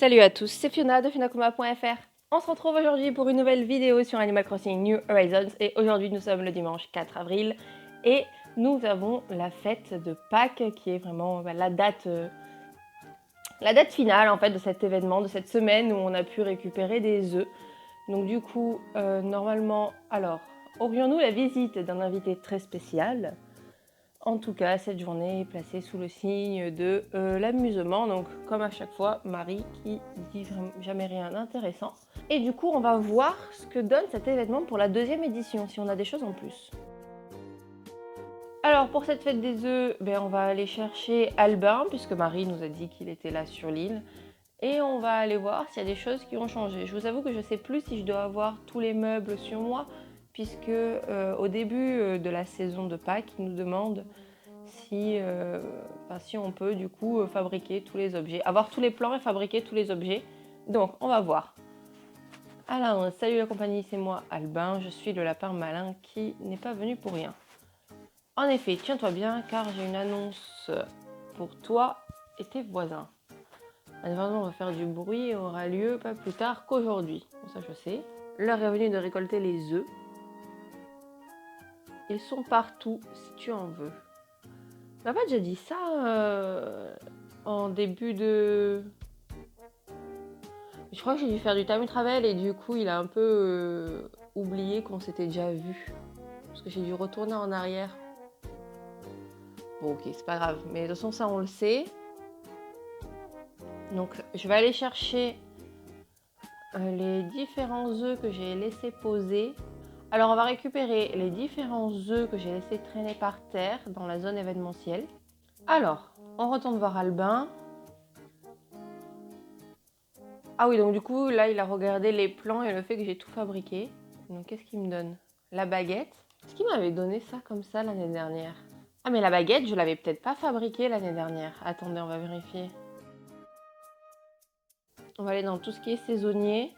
Salut à tous, c'est Fiona de finakuma.fr. On se retrouve aujourd'hui pour une nouvelle vidéo sur Animal Crossing New Horizons et aujourd'hui nous sommes le dimanche 4 avril et nous avons la fête de Pâques qui est vraiment la date finale en fait de cet événement, de cette semaine où on a pu récupérer des œufs. Donc du coup, normalement, alors, aurions-nous la visite d'un invité très spécial ? En tout cas, cette journée est placée sous le signe de l'amusement. Donc, comme à chaque fois, Marie qui dit jamais rien d'intéressant. Et du coup, on va voir ce que donne cet événement pour la deuxième édition, si on a des choses en plus. Alors, pour cette fête des œufs, on va aller chercher Albin, puisque Marie nous a dit qu'il était là sur l'île. Et on va aller voir s'il y a des choses qui ont changé. Je vous avoue que je ne sais plus si je dois avoir tous les meubles sur moi, puisque au début de la saison de Pâques, ils nous demandent si on peut du coup fabriquer tous les objets, avoir tous les plans et fabriquer tous les objets. Donc on va voir. Alors salut la compagnie, c'est moi Albin, je suis le lapin malin qui n'est pas venu pour rien. En effet, tiens-toi bien car j'ai une annonce pour toi et tes voisins. Un événement va faire du bruit et aura lieu pas plus tard qu'aujourd'hui. Bon, ça je sais. L'heure est venue de récolter les œufs. Ils sont partout si tu en veux. En fait, j'ai dit ça en début de... Je crois que j'ai dû faire du time travel et du coup, il a un peu oublié qu'on s'était déjà vu. Parce que j'ai dû retourner en arrière. Bon, ok, c'est pas grave. Mais de toute façon, ça, on le sait. Donc, je vais aller chercher les différents œufs que j'ai laissés poser. Alors, on va récupérer les différents œufs que j'ai laissés traîner par terre dans la zone événementielle. Alors, on retourne voir Albin. Ah oui, donc du coup, là, il a regardé les plans et le fait que j'ai tout fabriqué. Donc, qu'est-ce qu'il me donne? La baguette. Est-ce qu'il m'avait donné ça comme ça l'année dernière? Ah, mais la baguette, je l'avais peut-être pas fabriquée l'année dernière. Attendez, on va vérifier. On va aller dans tout ce qui est saisonnier.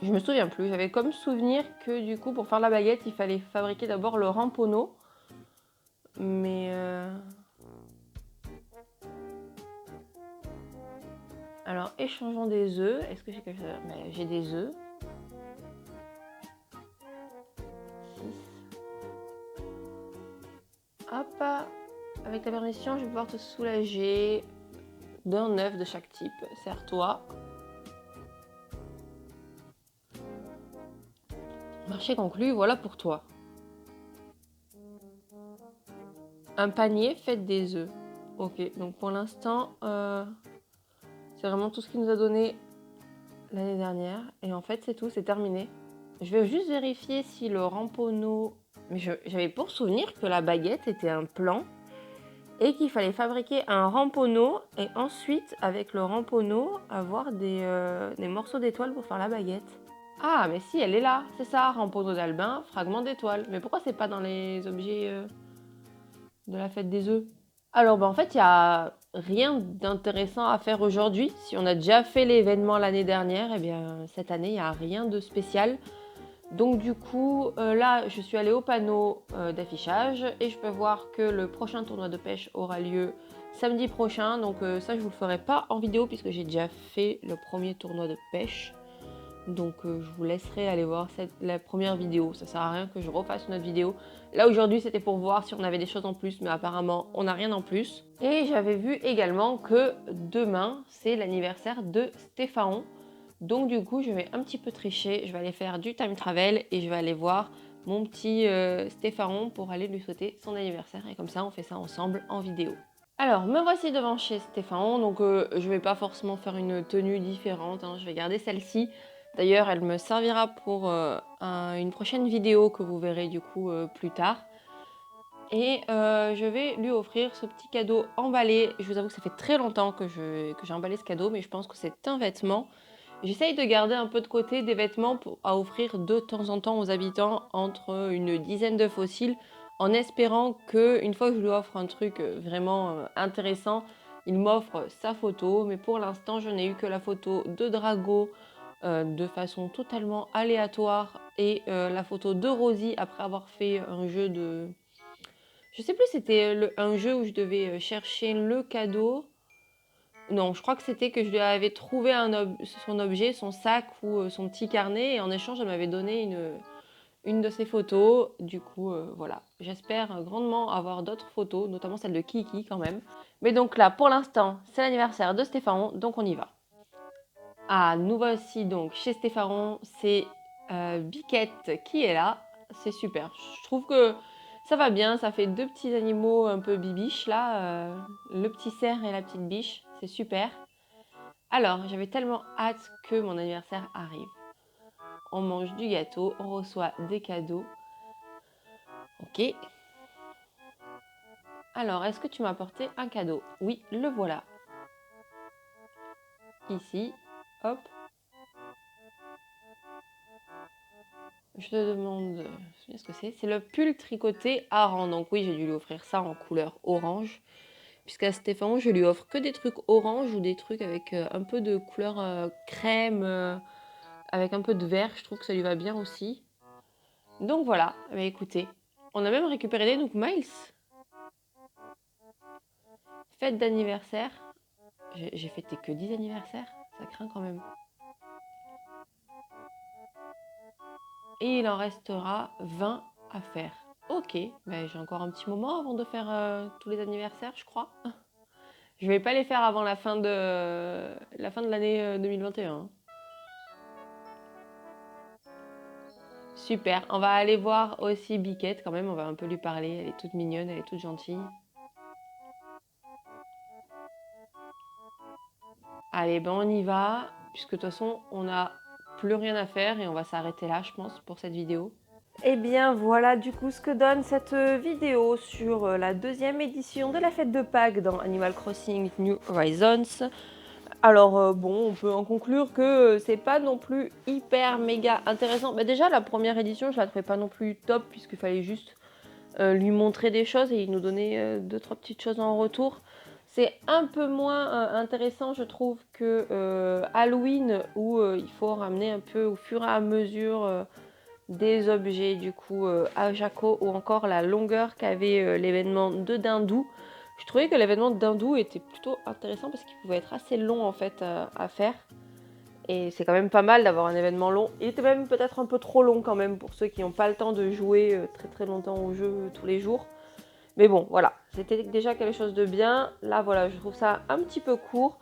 Je me souviens plus. J'avais comme souvenir que du coup, pour faire la baguette, il fallait fabriquer d'abord le ramponneau. Mais... Alors, échangeons des œufs. Est-ce que j'ai quelque chose? J'ai des œufs. 6. Hop. Avec ta permission, je vais pouvoir te soulager d'un œuf de chaque type. Serre-toi. Marché conclu, voilà pour toi. Un panier fait des œufs. Ok, donc pour l'instant, c'est vraiment tout ce qu'il nous a donné l'année dernière. Et en fait, c'est tout, c'est terminé. Je vais juste vérifier si le ramponneau... Mais j'avais pour souvenir que la baguette était un plan et qu'il fallait fabriquer un ramponneau et ensuite, avec le ramponneau, avoir des morceaux d'étoiles pour faire la baguette. Ah, mais si, elle est là, c'est ça, ramponneau d'Albin, fragment d'étoile. Mais pourquoi c'est pas dans les objets de la fête des œufs? Alors, en fait, il n'y a rien d'intéressant à faire aujourd'hui. Si on a déjà fait l'événement l'année dernière, eh bien, cette année, il n'y a rien de spécial. Donc, du coup, là, je suis allée au panneau d'affichage et je peux voir que le prochain tournoi de pêche aura lieu samedi prochain. Donc, ça, je ne vous le ferai pas en vidéo puisque j'ai déjà fait le premier tournoi de pêche. Donc je vous laisserai aller voir la première vidéo, ça sert à rien que je refasse une autre vidéo. Là aujourd'hui c'était pour voir si on avait des choses en plus, mais apparemment on n'a rien en plus. Et j'avais vu également que demain c'est l'anniversaire de Stéphaon. Donc du coup je vais un petit peu tricher, je vais aller faire du time travel et je vais aller voir mon petit Stéphaon pour aller lui souhaiter son anniversaire. Et comme ça on fait ça ensemble en vidéo. Alors me voici devant chez Stéphaon, donc je vais pas forcément faire une tenue différente, hein, je vais garder celle-ci. D'ailleurs, elle me servira pour une prochaine vidéo que vous verrez du coup plus tard. Et je vais lui offrir ce petit cadeau emballé. Je vous avoue que ça fait très longtemps que j'ai emballé ce cadeau, mais je pense que c'est un vêtement. J'essaye de garder un peu de côté des vêtements à offrir de temps en temps aux habitants, entre une dizaine de fossiles, en espérant qu'une fois que je lui offre un truc vraiment intéressant, il m'offre sa photo. Mais pour l'instant, je n'ai eu que la photo de Drago, de façon totalement aléatoire et la photo de Rosie après avoir fait un jeu de... Je sais plus, c'était un jeu où je devais chercher le cadeau. Non, je crois que c'était que je lui avais trouvé son objet, son sac ou son petit carnet. Et en échange, elle m'avait donné une de ses photos. Du coup, voilà. J'espère grandement avoir d'autres photos, notamment celle de Kiki quand même. Mais donc là, pour l'instant, c'est l'anniversaire de Stéphanon, donc on y va. Ah, nous voici donc chez Stéphanon. C'est Biquette qui est là. C'est super. Je trouve que ça va bien. Ça fait deux petits animaux un peu bibiches là. Le petit cerf et la petite biche. C'est super. Alors, j'avais tellement hâte que mon anniversaire arrive. On mange du gâteau, on reçoit des cadeaux. Ok. Alors, est-ce que tu m'as apporté un cadeau? Oui, le voilà. Ici. Hop. Je te demande ce que c'est. C'est le pull tricoté Aran. Donc oui, j'ai dû lui offrir ça en couleur orange. Puisqu'à Stéphane, je lui offre que des trucs orange ou des trucs avec un peu de couleur crème, avec un peu de vert. Je trouve que ça lui va bien aussi. Donc voilà, bah, écoutez, on a même récupéré des Nook Miles. Fête d'anniversaire. J'ai fêté que 10 anniversaires. Ça craint quand même. Et il en restera 20 à faire. Ok, bah, j'ai encore un petit moment avant de faire tous les anniversaires, je crois. Je vais pas les faire avant la fin de l'année 2021. Super, on va aller voir aussi Biquette quand même, on va un peu lui parler, elle est toute mignonne, elle est toute gentille. Allez, ben on y va, puisque de toute façon on n'a plus rien à faire et on va s'arrêter là je pense pour cette vidéo. Et bien voilà du coup ce que donne cette vidéo sur la deuxième édition de la fête de Pâques dans Animal Crossing New Horizons. Alors bon, on peut en conclure que c'est pas non plus hyper méga intéressant. Bah, déjà la première édition je la trouvais pas non plus top puisqu'il fallait juste lui montrer des choses et il nous donnait deux trois petites choses en retour. C'est un peu moins intéressant je trouve que Halloween où il faut ramener un peu au fur et à mesure des objets du coup à Jaco ou encore la longueur qu'avait l'événement de Dindou. Je trouvais que l'événement de Dindou était plutôt intéressant parce qu'il pouvait être assez long en fait à faire. Et c'est quand même pas mal d'avoir un événement long. Il était même peut-être un peu trop long quand même pour ceux qui n'ont pas le temps de jouer très très longtemps au jeu tous les jours. Mais bon, voilà, c'était déjà quelque chose de bien. Là, voilà, je trouve ça un petit peu court.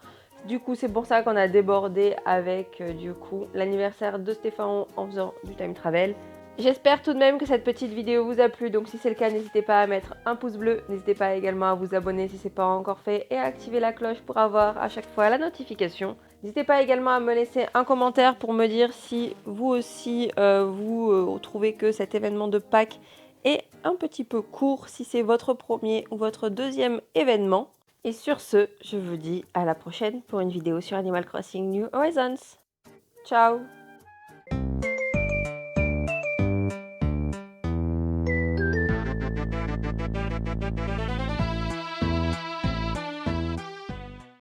Du coup, c'est pour ça qu'on a débordé avec du coup l'anniversaire de Stéphane en faisant du time travel. J'espère tout de même que cette petite vidéo vous a plu, donc si c'est le cas, n'hésitez pas à mettre un pouce bleu, n'hésitez pas également à vous abonner si ce n'est pas encore fait et à activer la cloche pour avoir à chaque fois la notification. N'hésitez pas également à me laisser un commentaire pour me dire si vous aussi vous trouvez que cet événement de Pâques est un petit peu court, si c'est votre premier ou votre deuxième événement. Et sur ce, je vous dis à la prochaine pour une vidéo sur Animal Crossing New Horizons. Ciao!